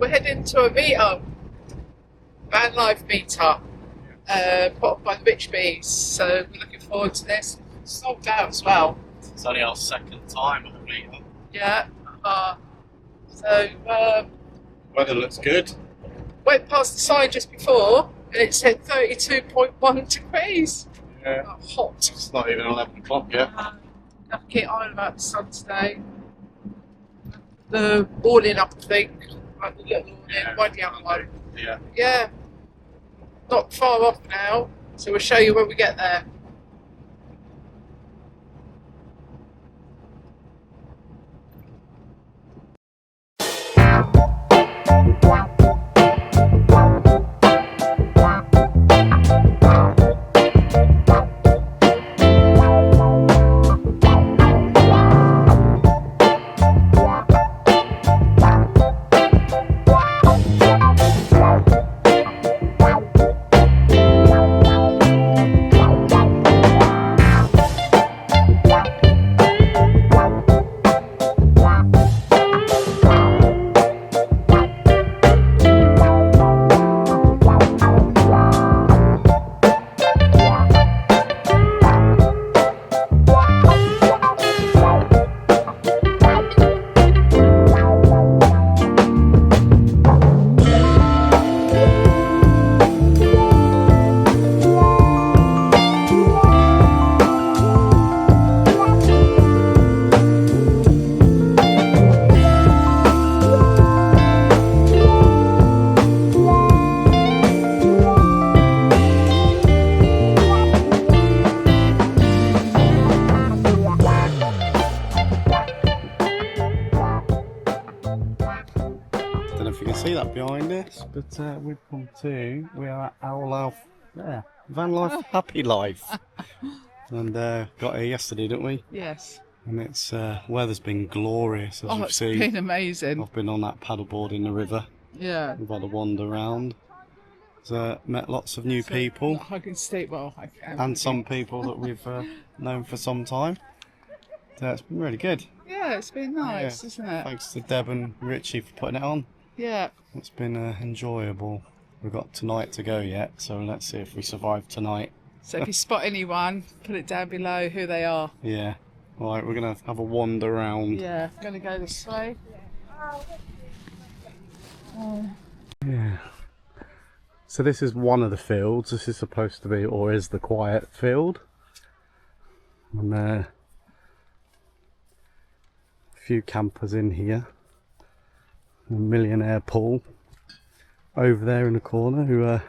we're heading to a meetup, Vanlife meetup, put on by the Rich Bees. So we're looking forward to this. Sold out as well. It's only our second time at a meetup. Yeah. Weather looks good. Went past the sign just before, and it said 32.1 degrees. Yeah. Oh, hot. It's not even 11 o'clock yet. Have to keep on about the sun today. The awning up, I think. Like the little awning, one young one. Yeah. Yeah. Not far off now, so we'll show you when we get there. See that behind us, but we've come to, we are at our Vanlife Happy Life, and got here yesterday, didn't we? Yes. And it's weather's been glorious, as you've seen. It's been amazing. I've been on that paddleboard in the river. Yeah. We've had a wander around. Met lots of new people. I can stay well. I can. And some people that we've known for some time. So it's been really good. Yeah, it's been nice, isn't it? Thanks to Deb and Richie for putting it on. Yeah. It's been enjoyable. We've got tonight to go yet, so let's see if we survive tonight. So if you spot anyone, put it down below who they are. Yeah. Right, we're going to have a wander around. Yeah, going to go this way. Yeah. So this is one of the fields. This is supposed to be, or is the quiet field. And a few campers in here. A millionaire Paul over there in the corner who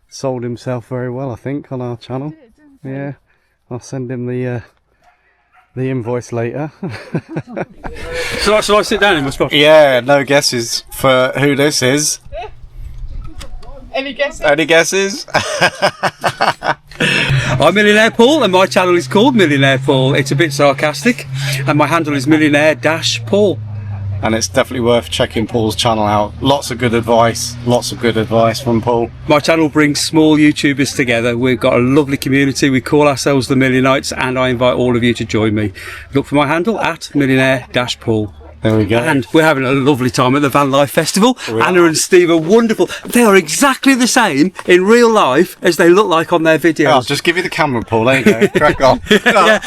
sold himself very well, I think, on our channel. Yeah, I'll send him the invoice later. Shall I sit down in my spot? Yeah, no guesses for who this is. Any guesses? Any guesses? I'm Millionaire Paul and my channel is called Millionaire Paul. It's a bit sarcastic and my handle is millionaire-paul. And it's definitely worth checking Paul's channel out. Lots of good advice from Paul. My channel brings small YouTubers together. We've got a lovely community. We call ourselves the Millionites and I invite all of you to join me. Look for my handle at millionaire-paul. There we go. And we're having a lovely time at the Vanlife Festival. Anna and Steve are wonderful. They are exactly the same in real life as they look like on their videos. I'll just give you the camera, Paul. There you go. Crack on. Yeah.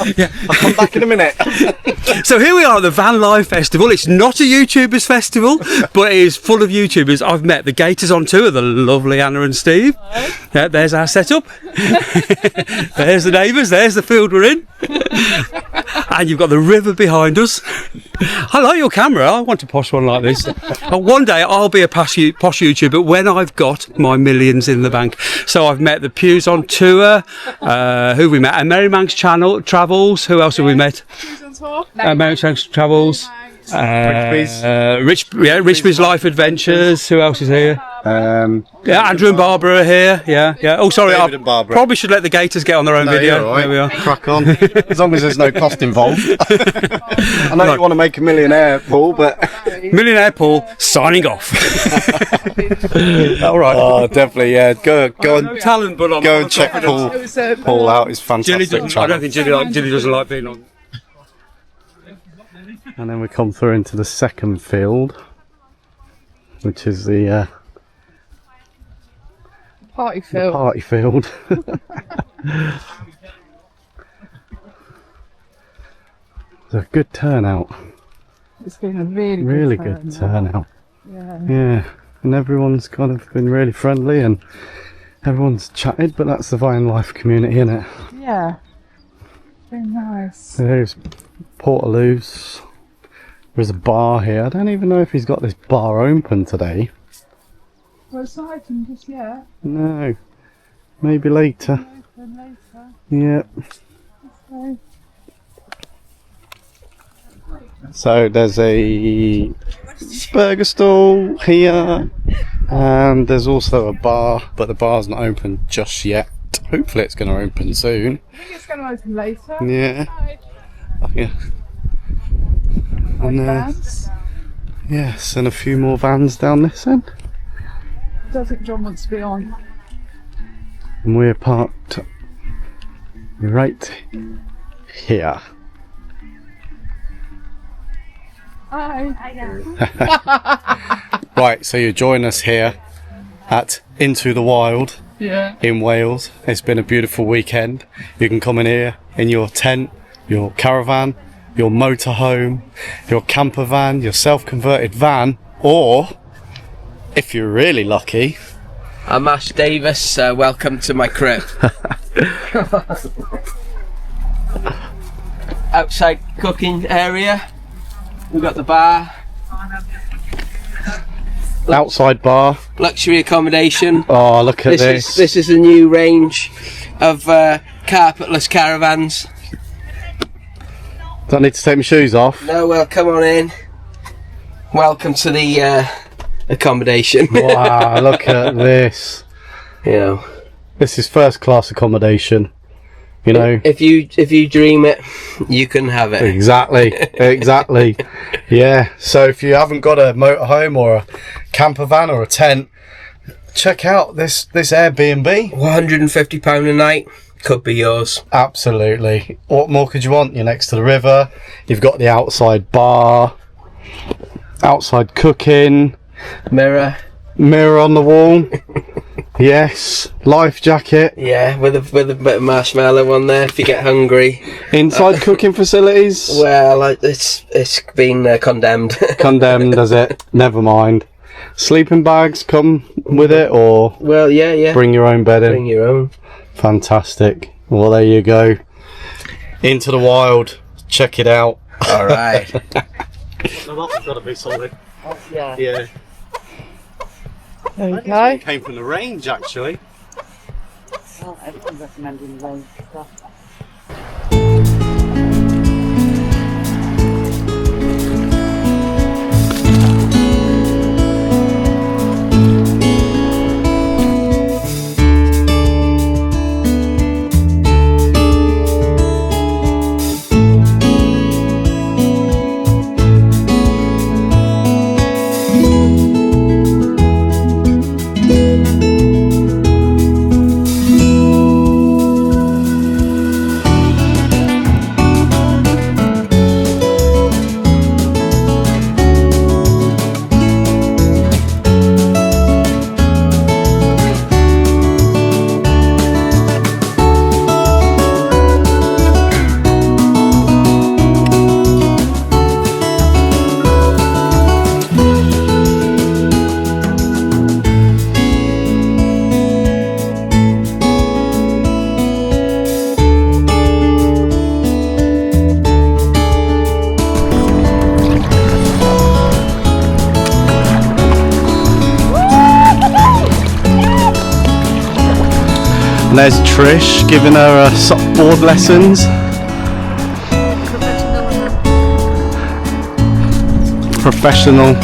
I'll come back in a minute. So here we are at the Vanlife Festival. It's not a YouTubers festival, but it is full of YouTubers. I've met the GatersOnTour, the lovely Anna and Steve. Yeah, there's our setup. There's the neighbours. There's the field we're in. And you've got the river behind us. I like your camera. I want a posh one like this. And one day I'll be a posh YouTuber when I've got my millions in the bank. So I've met the Pews on Tour. Who have we met? And Merry Manx Channel Travels. Who else have we met? Who's on tour? Merry Manx Travels. Richby's Life Adventures. Who else is here? Andrew and Barbara are here. Yeah. Oh, sorry. I probably should let the Gators get on their own video. Right. There we are. Crack on. As long as there's no cost involved. I know you want to make a millionaire, Paul, but Millionaire Paul signing off. all right. Oh, definitely. Yeah. Go No talent, but I'm and check Paul out. He's fantastic. I don't think Jilly doesn't like being on. And then we come through into the second field. which is the Party field. party field. It's a good turnout. It's been a really, Really good good turnout. Yeah. Yeah, and everyone's kind of been really friendly and everyone's chatted, but that's the Vanlife community, isn't it? Yeah. Very nice. There's Portaloos. There's a bar here. I don't even know if he's got this bar open today. Well, it's not open just yet. No, maybe later. Open later. Yeah. Okay. So there's a burger stall here, and there's also a bar, but the bar's not open just yet. Hopefully it's going to open soon. I think it's going to open later. Yeah. Yeah. And Vans. yes, and a few more vans down this end. I don't think John wants to be on. And we're parked right here. Hi. Right, so you join us here at Into the Wild Yeah. in Wales. It's been a beautiful weekend. You can come in here in your tent, your caravan, your motorhome, your camper van, your self-converted van, or if you're really lucky, I'm Ash Davis, welcome to my crib. Outside cooking area, we've got the bar, outside bar. luxury accommodation. Oh, look at this. This is a new range of carpetless caravans. Don't need to take my shoes off. No, well, come on in. Welcome to the accommodation. Wow, look at this. You know, This is first class accommodation. You know. if you dream it, you can have it. Exactly, exactly. Yeah, so if you haven't got a motorhome or a camper van or a tent, check out this Airbnb. £150 a night could be yours. Absolutely. What more could you want? You're next to the river, you've got the outside bar, outside cooking, Mirror, mirror on the wall. Yes, life jacket. yeah, with a bit of marshmallow on there if you get hungry. Inside cooking facilities. Well, it's been condemned. Condemned, does it? Never mind. Sleeping bags come with it, or Well, yeah. bring your own bed in. Bring your own. Fantastic. Well, there you go. Into the Wild. Check it out. All right. The lock's got to be solid. Yeah. Yeah. There you go. Came from the range, actually. Well, everyone's recommending range stuff. And there's Trish giving her softboard lessons. Professional.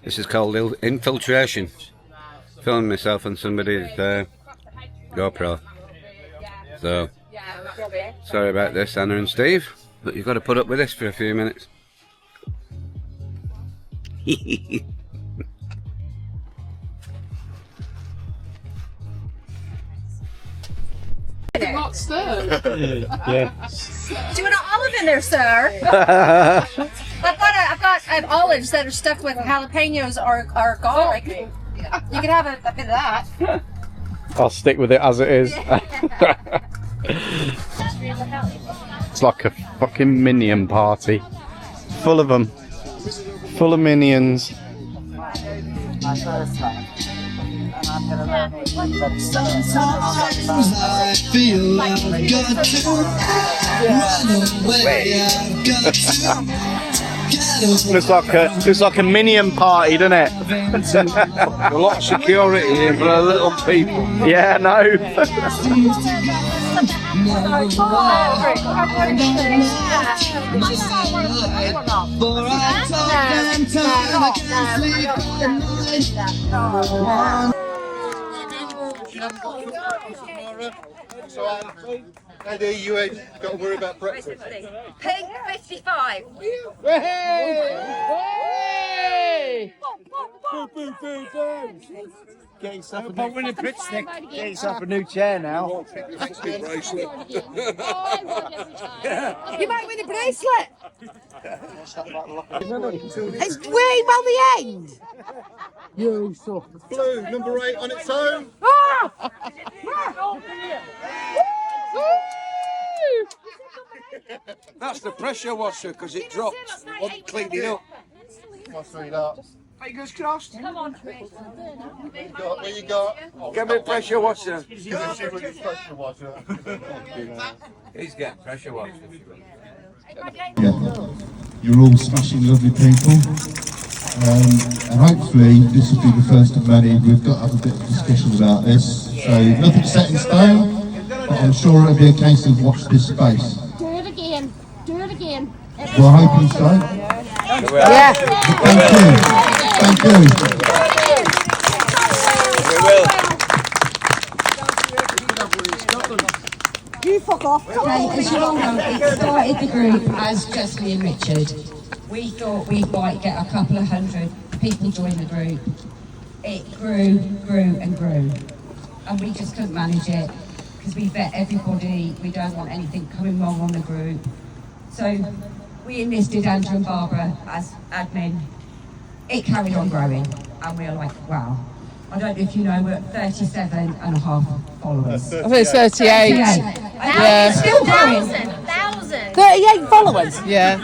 This is called infiltration. Filming myself on somebody's GoPro. So, sorry about this, Anna and Steve, but you've got to put up with this for a few minutes. Not stirred. Yeah. Do you want an olive in there, sir? I've got olives that are stuffed with jalapenos or garlic. You can have a bit of that. I'll stick with it as it is. It's like a fucking minion party. Full of them. Full of minions. My first time. And I'm gonna learn it. Sometimes I feel I've got to run away. I've got to Looks like a minion party, doesn't it? A lot of security here for our little people. Yeah, no. Eddie, you ain't got to worry about breakfast. Pink 55. Get yourself a new chair now. You might win a bracelet. It's way on the end. You suck. Blue, number 8 on its own. That's the pressure washer because it dropped. Wasn't cleaned it up. My sweetheart. Fingers crossed. Come on. What you got? Give me a pressure washer. He's pressure washer. He's getting pressure washer. You're all smashing lovely people, and hopefully this will be the first of many. We've got to have a bit of discussion about this, so nothing set in stone, but I'm sure it'll be a case of watch this space. Do it again. Do it again. We're hoping so. Yeah. Thank you. We will. You fuck off. As you all know, it started the group as just me and Richard. We thought we might get a couple of hundred people join the group. It grew and grew. And we just couldn't manage it because we vet everybody. We don't want anything coming wrong on the group. So we enlisted Andrew and Barbara as admin. It carried on growing and we were like, wow. I don't know if you know, we're at 37.5 followers. I think it's 38. Yeah. Still growing. 38 followers? Yeah.